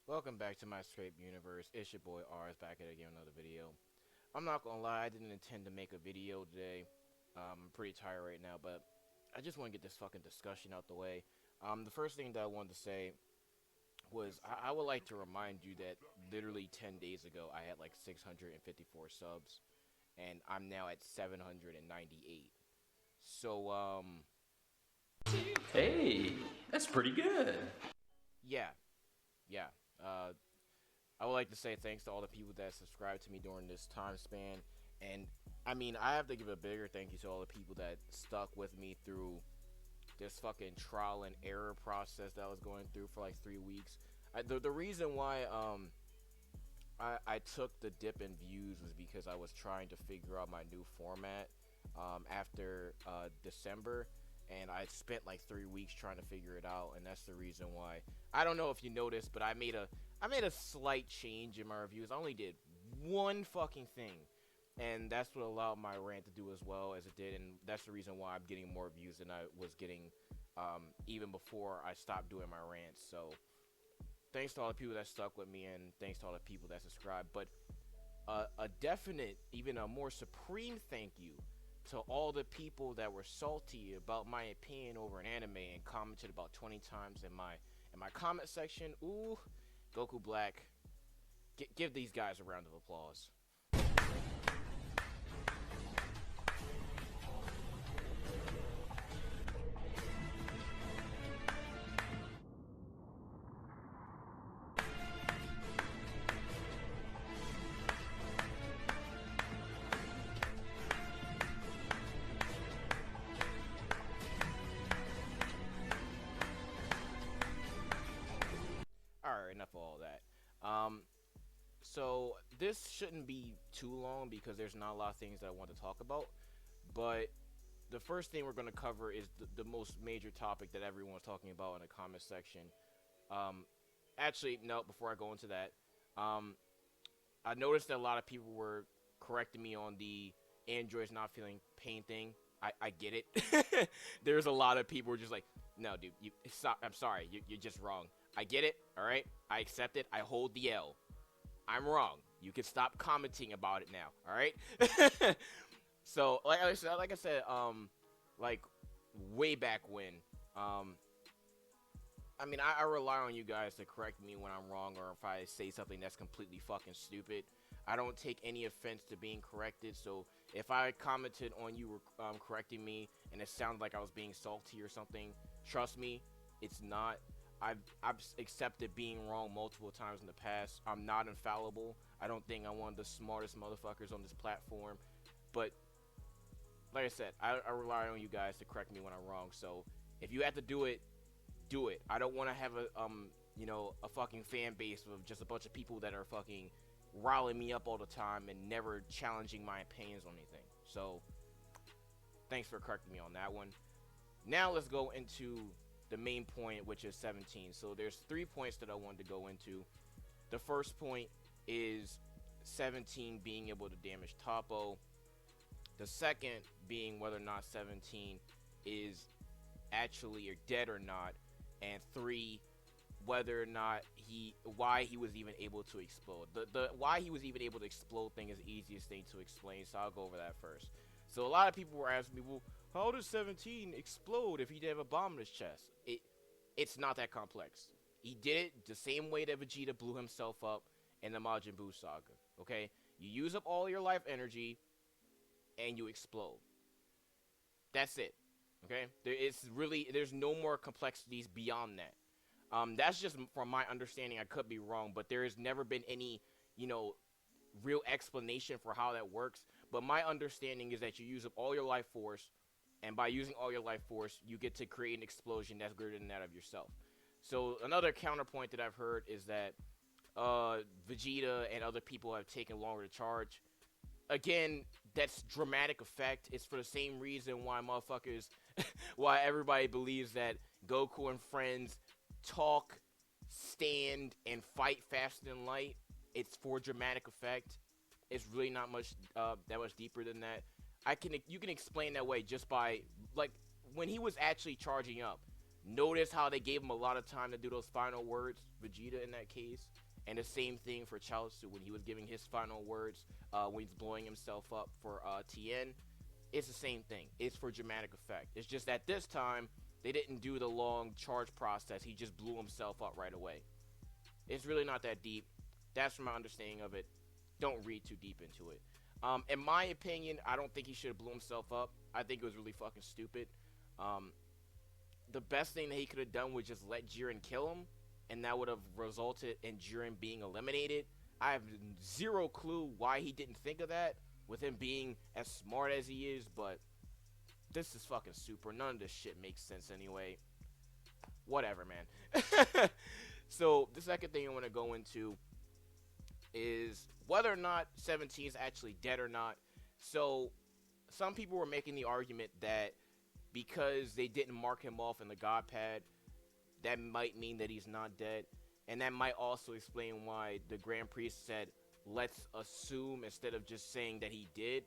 Welcome back to my Scrape Universe. It's your boy R's back at again another video. I'm not gonna lie, I didn't intend to make a video today. I'm pretty tired right now, but I just want to get this fucking discussion out the way. The first thing that I wanted to say was I would like to remind you that literally 10 days ago I had like 654 subs, and I'm now at 798. So Hey, that's pretty good. yeah, yeah. I would like to say thanks to all the people that subscribed to me during this time span. And I mean, I have to give a bigger thank you to all the people that stuck with me through this fucking trial and error process that I was going through for like 3 weeks. The reason why I took the dip in views was because I was trying to figure out my new format after December, and I spent like 3 weeks trying to figure it out, and that's the reason why. I don't know if you noticed, but I made a slight change in my reviews. I only did one fucking thing, and that's what allowed my rant to do as well as it did, and that's the reason why I'm getting more views than I was getting even before I stopped doing my rants. So thanks to all the people that stuck with me, and thanks to all the people that subscribed. But a definite, even a more supreme thank you to all the people that were salty about my opinion over an anime and commented about 20 times in my comment section. Ooh, Goku Black, give these guys a round of applause. Alright, enough of all that. So this shouldn't be too long because there's not a lot of things that I want to talk about. But the first thing we're going to cover is the most major topic that everyone's talking about in the comment section. Um, Actually, no, before I go into that, I noticed that a lot of people were correcting me on the androids not feeling pain thing. I get it. There's a lot of people who are just like, no, dude, I'm sorry, you're just wrong. I get it, alright? I accept it. I hold the L. I'm wrong. You can stop commenting about it now, alright? So, like I said, like, way back when, I mean, I rely on you guys to correct me when I'm wrong or if I say something that's completely fucking stupid. I don't take any offense to being corrected, so if I commented on you correcting me and it sounded like I was being salty or something, trust me, it's not. I've accepted being wrong multiple times in the past. I'm not infallible. I don't think I'm one of the smartest motherfuckers on this platform, but like I said, I rely on you guys to correct me when I'm wrong. So if you have to do it, do it. I don't want to have a fucking fan base of just a bunch of people that are fucking riling me up all the time and never challenging my opinions on anything. So, thanks for correcting me on that one. Now let's go into the main point, which is 17. So there's 3 points that I wanted to go into. The first point is 17 being able to damage Toppo. The second being whether or not 17 is actually dead or not, and 3, whether or not why he was even able to explode. The why he was even able to explode thing is the easiest thing to explain, so I'll go over that first. So a lot of people were asking me, well, how does 17 explode if he didn't have a bomb in his chest? It's not that complex. He did it the same way that Vegeta blew himself up in the Majin Buu saga. Okay, you use up all your life energy, and you explode. That's it. Okay, there's no more complexities beyond that. That's just from my understanding. I could be wrong, but there has never been any, real explanation for how that works. But my understanding is that you use up all your life force, and by using all your life force, you get to create an explosion that's greater than that of yourself. So another counterpoint that I've heard is that Vegeta and other people have taken longer to charge. Again, that's dramatic effect. It's for the same reason why motherfuckers, why everybody believes that Goku and friends talk, stand, and fight faster than light. It's for dramatic effect. It's really not much that much deeper than that. You can explain that way just by like when he was actually charging up. Notice how they gave him a lot of time to do those final words, Vegeta in that case. And the same thing for Chaozu when he was giving his final words when he's blowing himself up for Tien. It's the same thing. It's for dramatic effect. It's just that this time, they didn't do the long charge process. He just blew himself up right away. It's really not that deep. That's from my understanding of it. Don't read too deep into it. In my opinion, I don't think he should have blew himself up. I think it was really fucking stupid. The best thing that he could have done was just let Jiren kill him, and that would have resulted in Jiren being eliminated. I have zero clue why he didn't think of that, with him being as smart as he is, but this is fucking super. None of this shit makes sense anyway. Whatever, man. So, the second thing I want to go into is whether or not 17 is actually dead or not. So, some people were making the argument that because they didn't mark him off in the God Pad, that might mean that he's not dead. And that might also explain why the Grand Priest said, let's assume, instead of just saying that he did.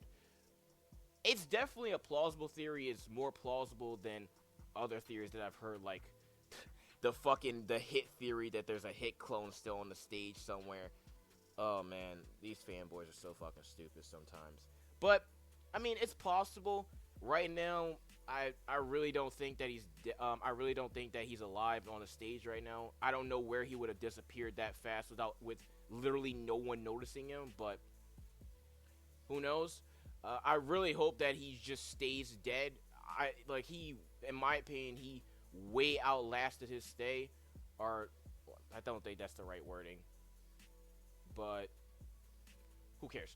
It's definitely a plausible theory. It's more plausible than other theories that I've heard, like the hit theory that there's a hit clone still on the stage somewhere. Oh man, these fanboys are so fucking stupid sometimes. But I mean, it's possible. Right now, I really don't think that he's alive on the stage right now. I don't know where he would have disappeared that fast with literally no one noticing him, but who knows? I really hope that he just stays dead. In my opinion, he way outlasted his stay, or I don't think that's the right wording, but who cares?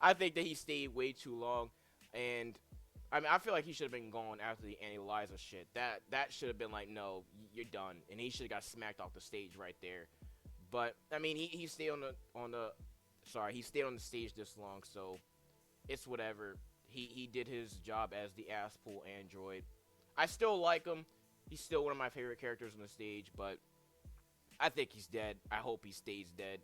I think that he stayed way too long, and I mean, I feel like he should have been gone after the Annie Liza shit. That should have been like, no, you're done, and he should have got smacked off the stage right there. But I mean, he stayed he stayed on the stage this long, so it's whatever. He did his job as the ass pool android. I still like him. He's still one of my favorite characters on the stage, but I think he's dead. I hope he stays dead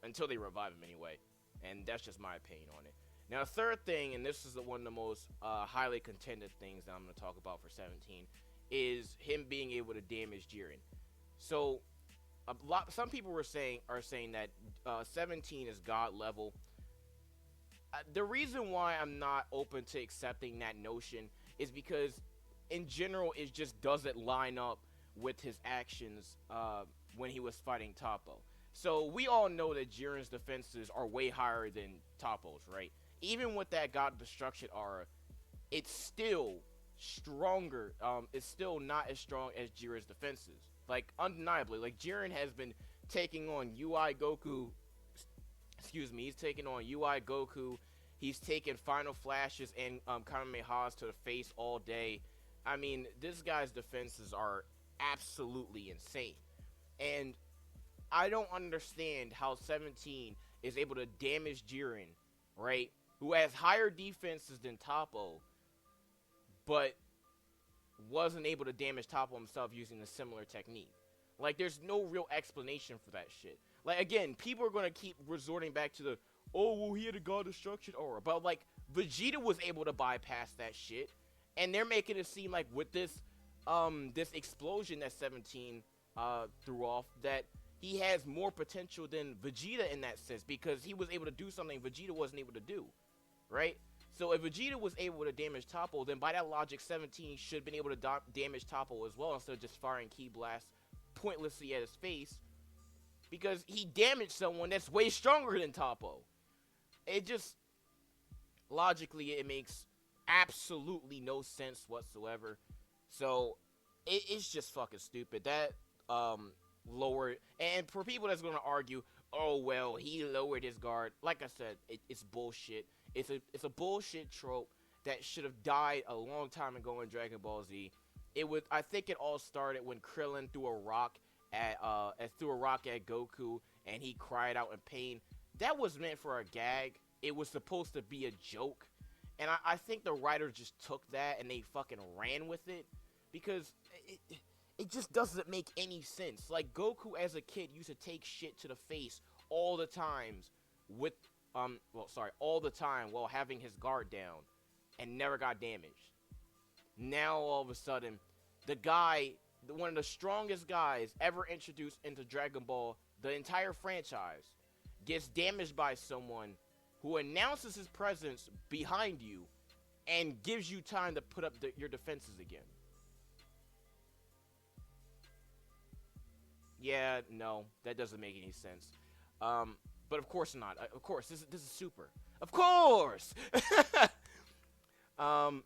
until they revive him anyway, and that's just my opinion on it. Now, the third thing, and this is one of the most highly contended things that I'm going to talk about for 17, is him being able to damage Jiren. So, some people are saying that 17 is God level. The reason why I'm not open to accepting that notion is because, in general, it just doesn't line up with his actions when he was fighting Toppo. So, we all know that Jiren's defenses are way higher than Toppo's, right? Even with that God of Destruction aura, it's still stronger. It's still not as strong as Jiren's defenses. Like, undeniably. Like, Jiren has been taking on UI Goku. Excuse me. He's taking on UI Goku. He's taken Final Flashes and Kamehamehas to the face all day. I mean, this guy's defenses are absolutely insane. And I don't understand how 17 is able to damage Jiren, right? Who has higher defenses than Toppo, but wasn't able to damage Toppo himself using a similar technique. Like, there's no real explanation for that shit. Like, again, people are going to keep resorting back to the, oh, well, he had a God Destruction aura. But, like, Vegeta was able to bypass that shit. And they're making it seem like with this explosion that 17 threw off, that he has more potential than Vegeta in that sense, because he was able to do something Vegeta wasn't able to do, right? So if Vegeta was able to damage Toppo, then by that logic, 17 should have been able to damage Toppo as well, instead of just firing Ki Blast pointlessly at his face, because he damaged someone that's way stronger than Toppo. It just, logically, it makes absolutely no sense whatsoever. So it's just fucking stupid. That lowered, and for people that's going to argue, oh well, he lowered his guard, like I said, it's bullshit. It's a bullshit trope that should have died a long time ago in Dragon Ball Z. I think it all started when Krillin threw a rock at Goku, and he cried out in pain. That was meant for a gag. It was supposed to be a joke, and I think the writer just took that and they fucking ran with it, because it just doesn't make any sense. Like, Goku as a kid used to take shit to the face all the times all the time while having his guard down and never got damaged. Now all of a sudden one of the strongest guys ever introduced into Dragon Ball, the entire franchise, gets damaged by someone who announces his presence behind you and gives you time to put up your defenses again. Yeah, no, that doesn't make any sense. But of course not. Of course, this is Super. Of course! I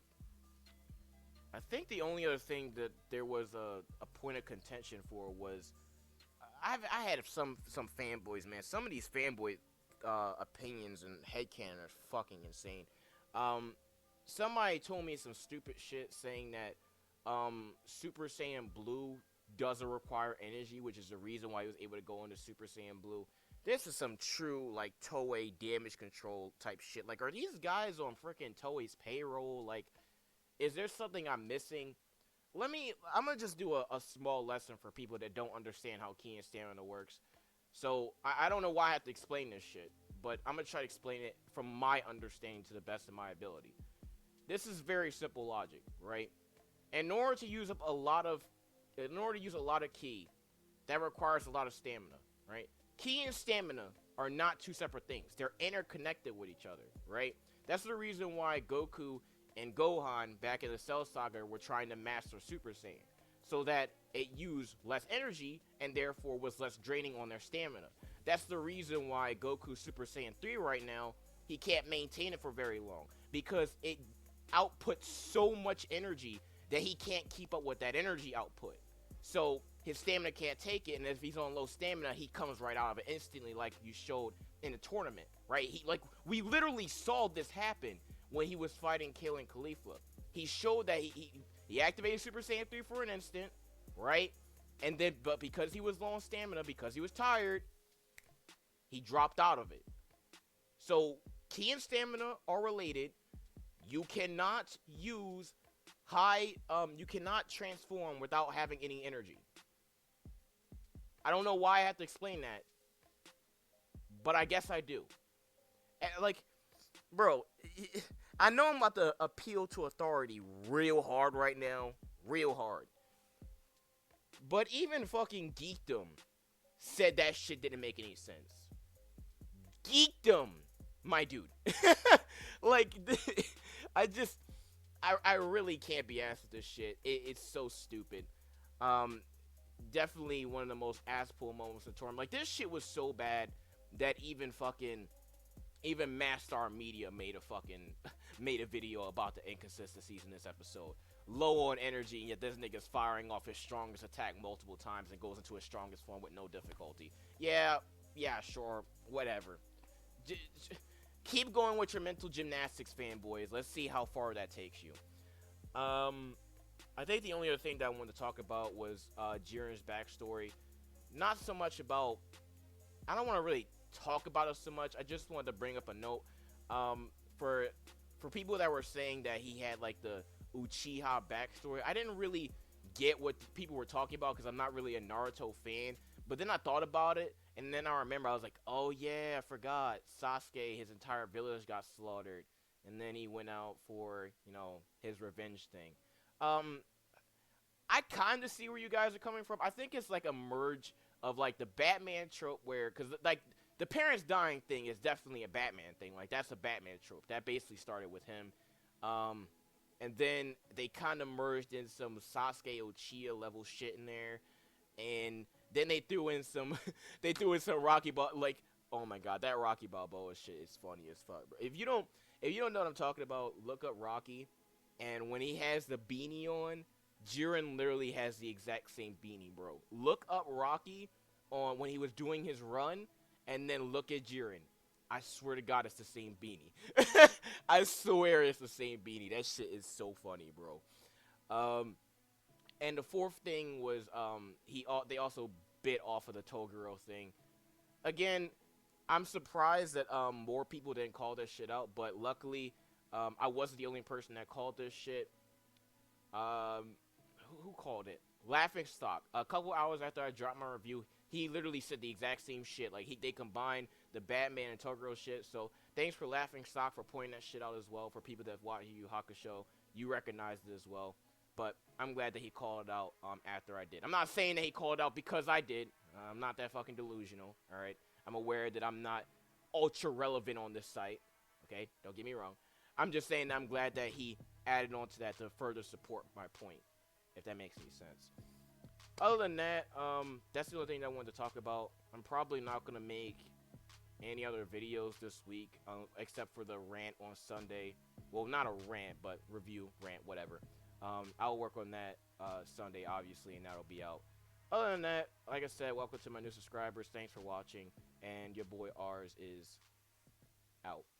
think the only other thing that there was a point of contention for was I had some fanboys, man. Some of these fanboy opinions and headcanon are fucking insane. Somebody told me some stupid shit saying that Super Saiyan Blue doesn't require energy, which is the reason why he was able to go into Super Saiyan Blue. This is some true, like, Toei damage control type shit. Like, are these guys on freaking Toei's payroll? Like, is there something I'm missing? I'm gonna just do a small lesson for people that don't understand how Ki and Stamina works. So, I don't know why I have to explain this shit, but I'm gonna try to explain it from my understanding to the best of my ability. This is very simple logic, right? In order to use a lot of Ki, that requires a lot of stamina, right? Ki and stamina are not two separate things. They're interconnected with each other, right? That's the reason why Goku and Gohan back in the Cell Saga were trying to master Super Saiyan, so that it used less energy and therefore was less draining on their stamina. That's the reason why Goku Super Saiyan 3 right now, he can't maintain it for very long, because it outputs so much energy that he can't keep up with that energy output. So his stamina can't take it, and if he's on low stamina, he comes right out of it instantly, like you showed in the tournament, right? We literally saw this happen when he was fighting Kale and Khalifa. He showed that he activated Super Saiyan 3 for an instant, right? And then, but because he was low on stamina, because he was tired, he dropped out of it. So Ki and stamina are related. You cannot use you cannot transform without having any energy. I don't know why I have to explain that, but I guess I do. And like, bro, I know I'm about to appeal to authority real hard right now, real hard. But even fucking Geekdom said that shit didn't make any sense. Geekdom, my dude. Like, I really can't be asked with this shit. It's so stupid. Definitely one of the most ass-pull moments in the tournament. Like, this shit was so bad that even Mastar Media made a video about the inconsistencies in this episode. Low on energy, and yet this nigga's firing off his strongest attack multiple times and goes into his strongest form with no difficulty. Yeah, sure, whatever. Keep going with your mental gymnastics, fanboys. Let's see how far that takes you. I think the only other thing that I wanted to talk about was Jiren's backstory. Not so much about... I don't want to really talk about it so much. I just wanted to bring up a note. For people that were saying that he had, like, the Uchiha backstory, I didn't really get what people were talking about because I'm not really a Naruto fan. But then I thought about it, and then I remember, I was like, oh yeah, I forgot. Sasuke, his entire village got slaughtered. And then he went out for, his revenge thing. I kind of see where you guys are coming from. I think it's like a merge of, like, the Batman trope where, because, like, the parents dying thing is definitely a Batman thing. Like, that's a Batman trope. That basically started with him. And then they kind of merged in some Sasuke Uchiha level shit in there. And then they threw in some Rocky Balboa. Like, oh my god, that Rocky Balboa shit is funny as fuck, bro. If you don't know what I'm talking about, look up Rocky. And when he has the beanie on, Jiren literally has the exact same beanie, bro. Look up Rocky on when he was doing his run, and then look at Jiren. I swear to God, it's the same beanie. I swear it's the same beanie. That shit is so funny, bro. And the fourth thing was they also bit off of the Toguro thing. Again, I'm surprised that more people didn't call this shit out, but luckily I wasn't the only person that called this shit. Who called it? Laughing Stock. A couple hours after I dropped my review, he literally said the exact same shit. Like, they combined the Batman and Toguro shit. So thanks for Laughing Stock for pointing that shit out as well. For people that watch Yu Yu Hakusho, you recognized it as well. But I'm glad that he called it out after I did. I'm not saying that he called it out because I did. I'm not that fucking delusional, alright? I'm aware that I'm not ultra relevant on this site, okay? Don't get me wrong. I'm just saying that I'm glad that he added on to that to further support my point, if that makes any sense. Other than that, that's the only thing that I wanted to talk about. I'm probably not going to make any other videos this week, except for the rant on Sunday. Well, not a rant, but review, rant, whatever. I'll work on that Sunday, obviously, and that'll be out. Other than that, like I said, welcome to my new subscribers. Thanks for watching, and your boy Ars is out.